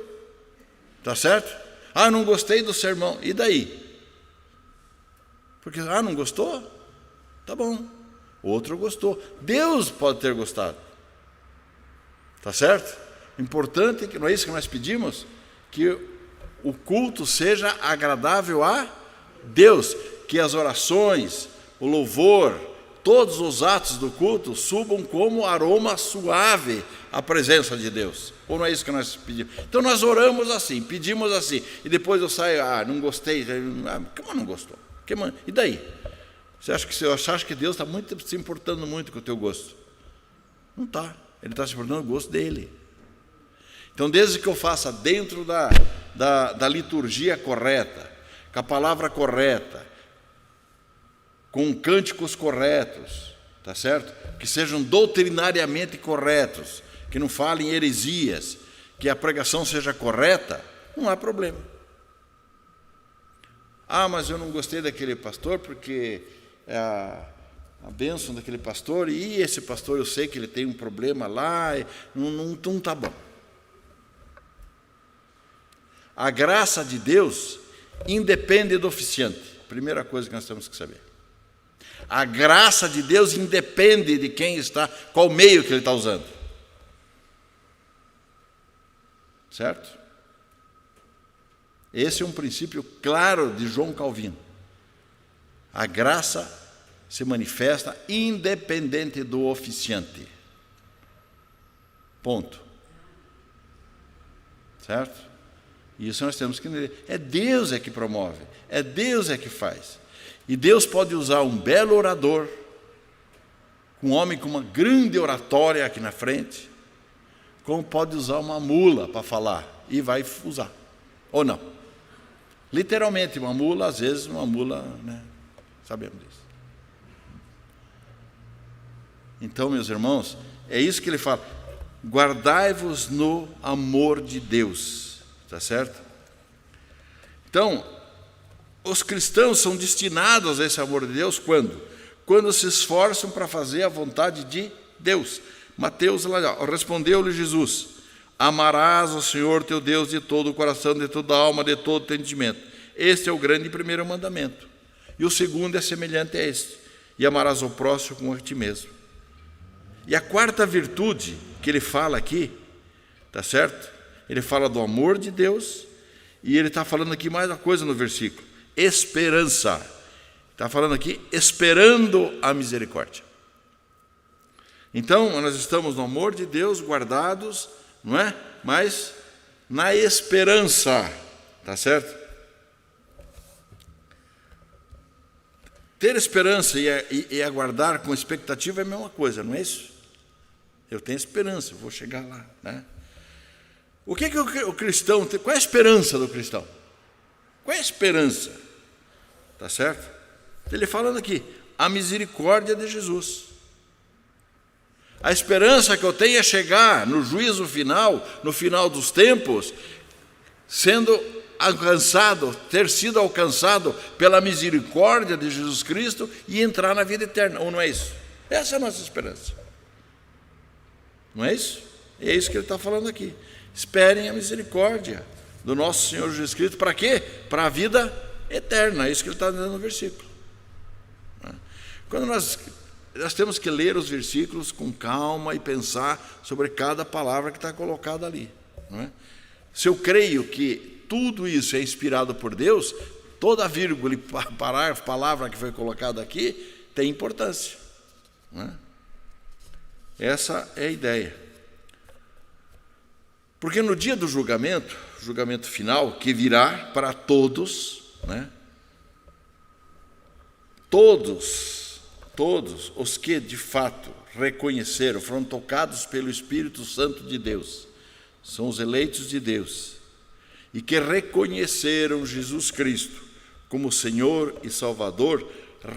Tá certo? Ah, não gostei do sermão. E daí? Porque, não gostou? Tá bom. Outro gostou. Deus pode ter gostado. Tá certo? Importante, que não é isso que nós pedimos? Que o culto seja agradável a Deus. Que as orações, o louvor, todos os atos do culto subam como aroma suave à presença de Deus. Ou não é isso que nós pedimos? Então nós oramos assim, pedimos assim. E depois eu saio, não gostei. Como não gostou? E daí? Você acha que Deus está se importando muito com o teu gosto? Não está. Ele está se importando com o gosto dele. Então, desde que eu faça dentro da liturgia correta, com a palavra correta, com cânticos corretos, tá certo? Que sejam doutrinariamente corretos, que não falem heresias, que a pregação seja correta, não há problema. Mas eu não gostei daquele pastor porque a bênção daquele pastor, e esse pastor eu sei que ele tem um problema lá, não está bom. A graça de Deus independe do oficiante. Primeira coisa que nós temos que saber. A graça de Deus independe de quem está, qual meio que ele está usando. Certo? Esse é um princípio claro de João Calvino. A graça se manifesta independente do oficiante. Ponto. Certo? Isso nós temos que entender. É Deus que promove, é Deus que faz. E Deus pode usar um belo orador, um homem com uma grande oratória aqui na frente, como pode usar uma mula para falar, e vai usar. Ou não? Literalmente, uma mula, às vezes, né? Sabemos disso. Então, meus irmãos, é isso que ele fala. Guardai-vos no amor de Deus. Está certo? Então, os cristãos são destinados a esse amor de Deus quando? Quando se esforçam para fazer a vontade de Deus. Mateus, respondeu-lhe Jesus: amarás o Senhor teu Deus de todo o coração, de toda a alma, de todo o entendimento. Este é o grande primeiro mandamento. E o segundo é semelhante a este: e amarás ao próximo como a ti mesmo. E a quarta virtude que ele fala aqui, tá certo? Ele fala do amor de Deus, e ele está falando aqui mais uma coisa no versículo: esperança. Está falando aqui, esperando a misericórdia. Então, nós estamos no amor de Deus, guardados, não é? Mas na esperança, tá certo? Ter esperança e aguardar com expectativa é a mesma coisa, não é isso? Eu tenho esperança, eu vou chegar lá, né? O que o cristão tem? Qual é a esperança do cristão? Qual é a esperança? Tá certo? Ele falando aqui, a misericórdia de Jesus. A esperança que eu tenho é chegar no juízo final, no final dos tempos, sendo alcançado, ter sido alcançado pela misericórdia de Jesus Cristo e entrar na vida eterna. Ou não é isso? Essa é a nossa esperança. Não é isso? E é isso que ele está falando aqui. Esperem a misericórdia do nosso Senhor Jesus Cristo. Para quê? Para a vida eterna. É isso que ele está dizendo no versículo. Quando nós temos que ler os versículos com calma e pensar sobre cada palavra que está colocada ali. Não é? Se eu creio que tudo isso é inspirado por Deus, toda vírgula e palavra que foi colocada aqui tem importância. Não é? Essa é a ideia. Porque no dia do julgamento final, que virá para todos, né? Todos os que de fato reconheceram, foram tocados pelo Espírito Santo de Deus, são os eleitos de Deus, e que reconheceram Jesus Cristo como Senhor e Salvador,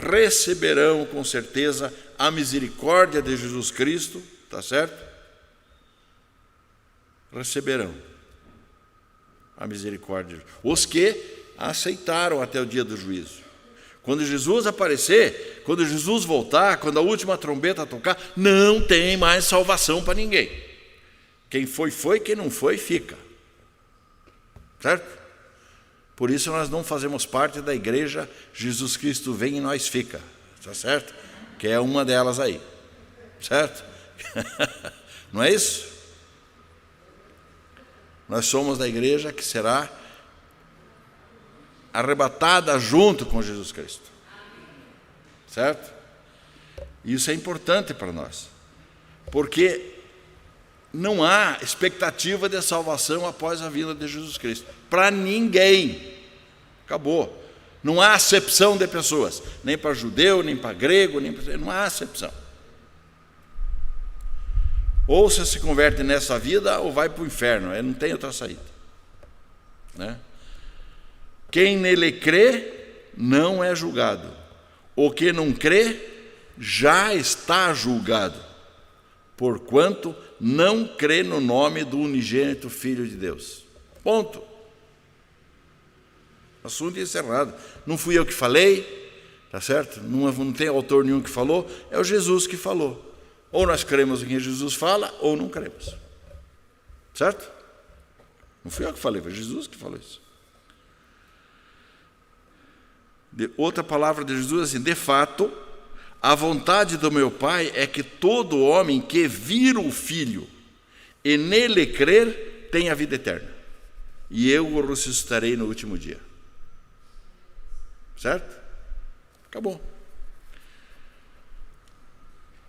receberão com certeza a misericórdia de Jesus Cristo, tá certo? Receberão a misericórdia. Os que aceitaram até o dia do juízo. Quando Jesus aparecer, quando Jesus voltar, quando a última trombeta tocar, não tem mais salvação para ninguém. Quem foi, quem não foi, fica. Certo? Por isso nós não fazemos parte da igreja Jesus Cristo vem e nós fica. Tá certo? Que é uma delas aí. Certo? Não é isso? Nós somos da igreja que será arrebatada junto com Jesus Cristo. Certo? Isso é importante para nós. Porque não há expectativa de salvação após a vinda de Jesus Cristo. Para ninguém. Acabou. Não há acepção de pessoas. Nem para judeu, nem para grego, não há acepção. Ou você se converte nessa vida ou vai para o inferno. Não tem outra saída. Né? Quem nele crê não é julgado. O que não crê já está julgado, porquanto não crê no nome do unigênito Filho de Deus. Ponto. Assunto encerrado. Não fui eu que falei, tá certo? Não tem autor nenhum que falou, é o Jesus que falou. Ou nós cremos em que Jesus fala, ou não cremos. Certo? Não fui eu que falei, foi Jesus que falou isso. Outra palavra de Jesus é assim: de fato, a vontade do meu Pai é que todo homem que vir o Filho e nele crer tenha a vida eterna, e eu o ressuscitarei no último dia. Certo? Acabou.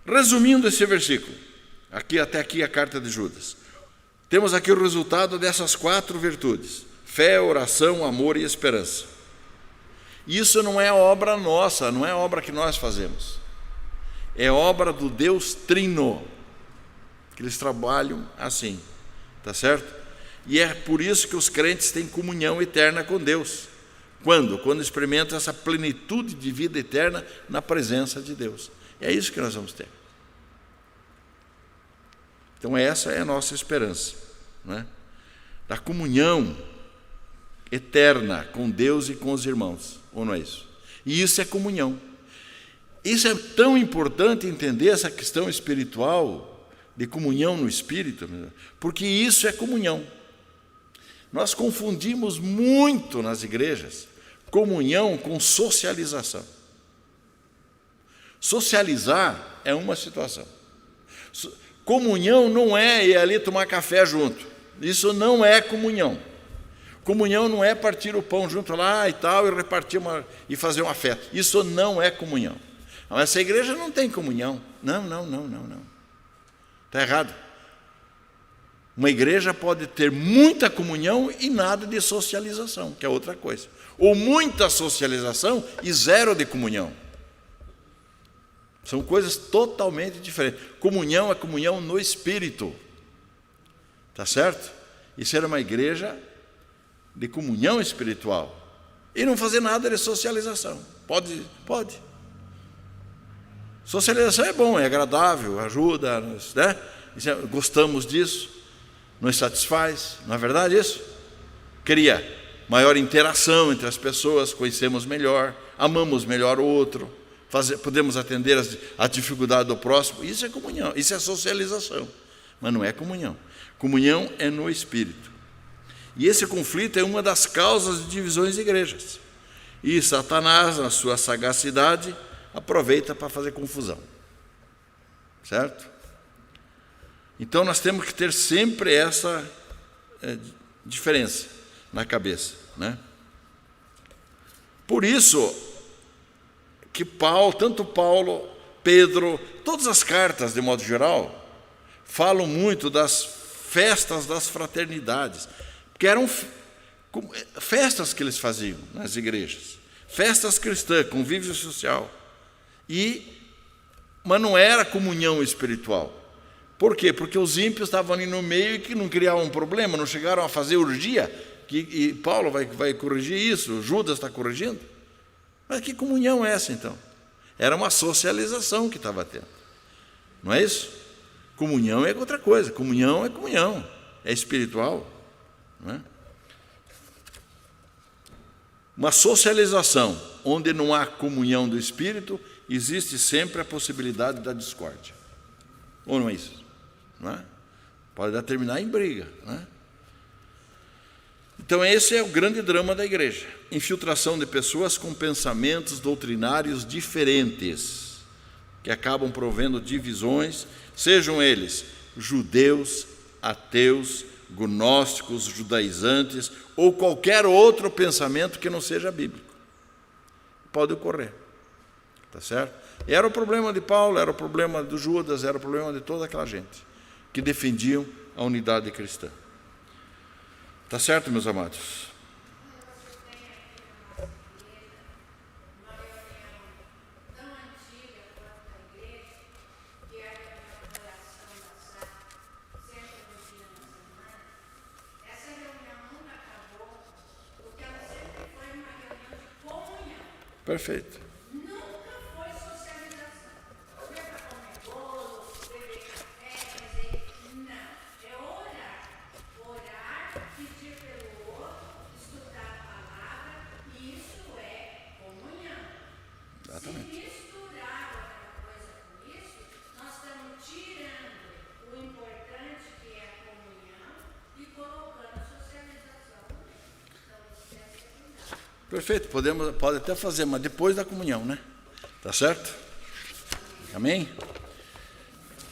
Resumindo esse versículo, até aqui a carta de Judas, temos aqui o resultado dessas 4 virtudes: fé, oração, amor e esperança. Isso não é obra nossa, não é obra que nós fazemos. É obra do Deus Trino, que eles trabalham assim, tá certo? E é por isso que os crentes têm comunhão eterna com Deus. Quando? Quando experimentam essa plenitude de vida eterna na presença de Deus. É isso que nós vamos ter. Então essa é a nossa esperança, né? Da comunhão eterna com Deus e com os irmãos, ou não é isso? E isso é comunhão. Isso é tão importante entender essa questão espiritual, de comunhão no Espírito, porque isso é comunhão. Nós confundimos muito nas igrejas comunhão com socialização. Socializar é uma situação. Comunhão não é ir ali tomar café junto. Isso não é comunhão. Comunhão não é partir o pão junto lá e tal, e repartir e fazer uma festa. Isso não é comunhão. Mas essa igreja não tem comunhão. Não. Está errado. Uma igreja pode ter muita comunhão e nada de socialização, que é outra coisa. Ou muita socialização e zero de comunhão. São coisas totalmente diferentes. Comunhão é comunhão no Espírito. Tá certo? Isso era uma igreja de comunhão espiritual. E não fazer nada de socialização. Pode. Socialização é bom, é agradável, ajuda, né? Gostamos disso, nos satisfaz, não é verdade isso? Cria maior interação entre as pessoas, conhecemos melhor, amamos melhor o outro, podemos atender a dificuldade do próximo. Isso é comunhão, isso é socialização, mas não é comunhão. Comunhão é no Espírito. E esse conflito é uma das causas de divisões de igrejas. E Satanás, na sua sagacidade, aproveita para fazer confusão. Certo? Então nós temos que ter sempre essa diferença na cabeça, né? Por isso que tanto Paulo, Pedro, todas as cartas, de modo geral, falam muito das festas das fraternidades, porque eram festas que eles faziam nas igrejas, festas cristãs, convívio social, mas não era comunhão espiritual. Por quê? Porque os ímpios estavam ali no meio e que não criavam problema, não chegaram a fazer orgia, e Paulo vai corrigir isso, Judas está corrigindo. Mas que comunhão é essa, então? Era uma socialização que estava tendo. Não é isso? Comunhão é outra coisa. Comunhão, é espiritual. Não é? Uma socialização onde não há comunhão do Espírito, existe sempre a possibilidade da discórdia. Ou não é isso? Não é? Pode terminar em briga. Não é? Então esse é o grande drama da igreja. Infiltração de pessoas com pensamentos doutrinários diferentes, que acabam provendo divisões, sejam eles judeus, ateus, gnósticos, judaizantes, ou qualquer outro pensamento que não seja bíblico. Pode ocorrer. Tá certo? E era o problema de Paulo, era o problema de Judas, era o problema de toda aquela gente que defendiam a unidade cristã. Tá certo, meus amados? Perfeito. Nunca foi socialização. Não é para comer bolo, beber café, fazer. Não. É orar. Orar, pedir pelo outro, estudar a palavra. Isso é comunhão. Exatamente. Se misturar outra coisa com isso, nós estamos tirando o importante que é a comunhão e colocando socialização. Então, isso é secundário. Perfeito, pode até fazer, mas depois da comunhão, né? Tá certo? Amém?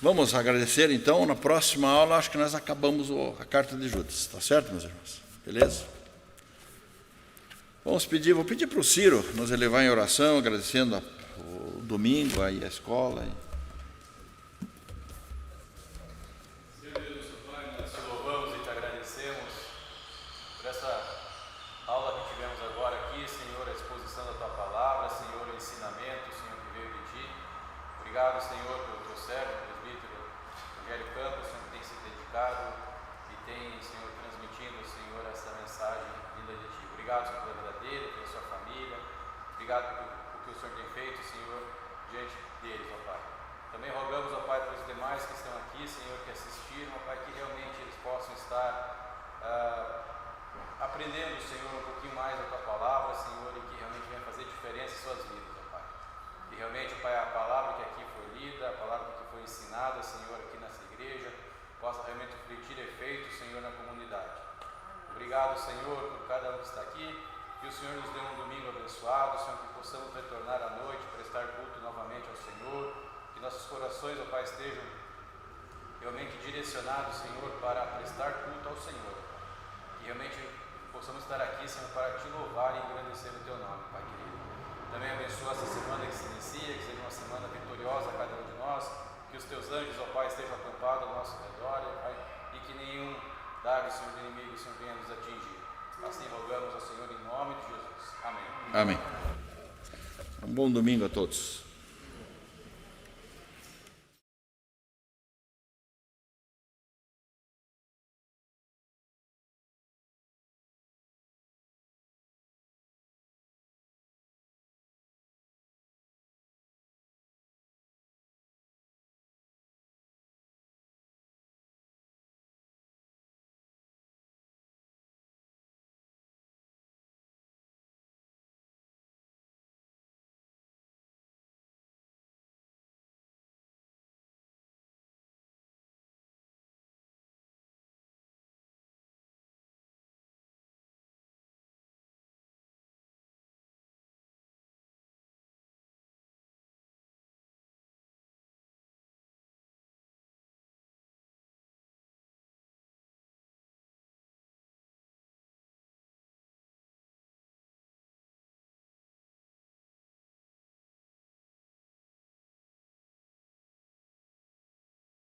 Vamos agradecer, então. Na próxima aula, acho que nós acabamos a carta de Judas. Tá certo, meus irmãos? Beleza? Vou pedir para o Ciro nos elevar em oração, agradecendo o domingo, aí a escola. Senhor Deus, nosso Pai, nós te louvamos e te agradecemos por essa aula que tivemos agora aqui, Senhor, a exposição da Tua Palavra, Senhor, o ensinamento, Senhor, que veio de Ti. Obrigado, Senhor, pelo Teu servo, o presbítero Rogério Campos, Senhor, que tem se dedicado e tem, Senhor, transmitindo, Senhor, essa mensagem vinda de Ti. Obrigado, Senhor, pela vida dele, pela sua família. Obrigado por que o Senhor tem feito, Senhor, diante deles, ó Pai. Também rogamos, ó Pai, para os demais que estão aqui, Senhor, que assistiram, ó Pai, que realmente eles possam estar aprendendo, Senhor, um pouquinho mais da Tua Palavra, Senhor, e que realmente venha fazer diferença em suas vidas, ó Pai. Que realmente, Pai, a palavra que aqui foi lida, a palavra que foi ensinada, Senhor, aqui nessa igreja, possa realmente refletir efeito, Senhor, na comunidade. Obrigado, Senhor, por cada um que está aqui. Que o Senhor nos dê um domingo abençoado, Senhor, que possamos retornar à noite, prestar culto novamente ao Senhor, que nossos corações, ó Pai, estejam realmente direcionados, Senhor, para prestar culto ao Senhor. Que realmente possamos estar aqui, Senhor, para te louvar e engrandecer o teu nome, Pai querido. Também abençoa essa semana que se inicia, que seja uma semana vitoriosa a cada um de nós, que os teus anjos, ó Pai, estejam acampados ao nosso redor, ó Pai, e que nenhum dardo, Senhor, do inimigo, Senhor, venha nos atingir. Assim rogamos ao Senhor em nome de Jesus. Amém. Amém. Um bom domingo a todos.